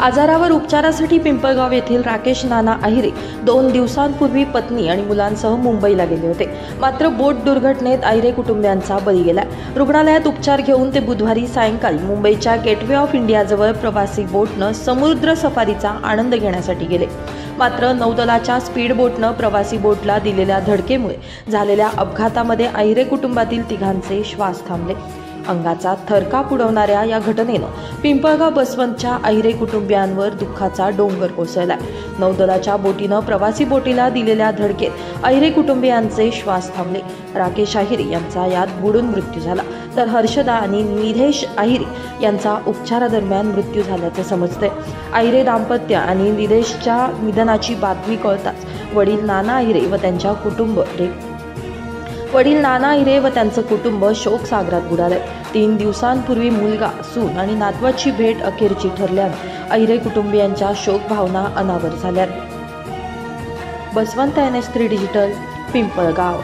आजारावर उपचारासाठी पिंपळगाव येथील राकेश नाना अहिरे 2 दिवसांपूर्वी पत्नी आणि मुलांसह मुंबईला गेले होते. मात्र बोट दुर्घटनेत अहिरे कुटुंबियांचा बळी गेला. रुग्णालयात उपचार घेऊन ते बुधवारी सायंकाळी मुंबईच्या गेटवे ऑफ इंडियाजवळ प्रवासी बोटनं समुद्र सफारीचा आनंद घेण्यासाठी गेले. मात्र नौदलाच्या स्पीड बोटनं प्रवासी बोटला दिलेल्या धडकेमुळे झालेल्या अपघातामध्ये अहिरे कुटुंबातील तिघांचे श्वास थांबले. अंगाचा थरकाप उडवणाऱ्या या घटनेनं पिंपळगाव बसवंतच्या अहिरे कुटुंबियांवर दुःखाचा डोंगर कोसळला. नौदलाच्या बोटीनं प्रवासी बोटीला दिलेल्या धडकेत अहिरे कुटुंबियांचे श्वास थांबले. राकेश अहिरे यांचा यात बुडून मृत्यू झाला, तर हर्षदा आणि निधेश अहिरे यांचा उपचारादरम्यान मृत्यू झाल्याचे समजते. अहिरे दाम्पत्य आणि निधेशच्या निधनाची बातमी कळताच वडील नाना अहिरे व त्यांचं कुटुंब शोक सागरात बुडाले. 3 दिवसांपूर्वी मुलगा, सून आणि नातवाची भेट अखेरची ठरल्याने अहिरे कुटुंबियांच्या शोक भावना अनावर झाल्या. Baswant NS3 digital, Pimpalgaon.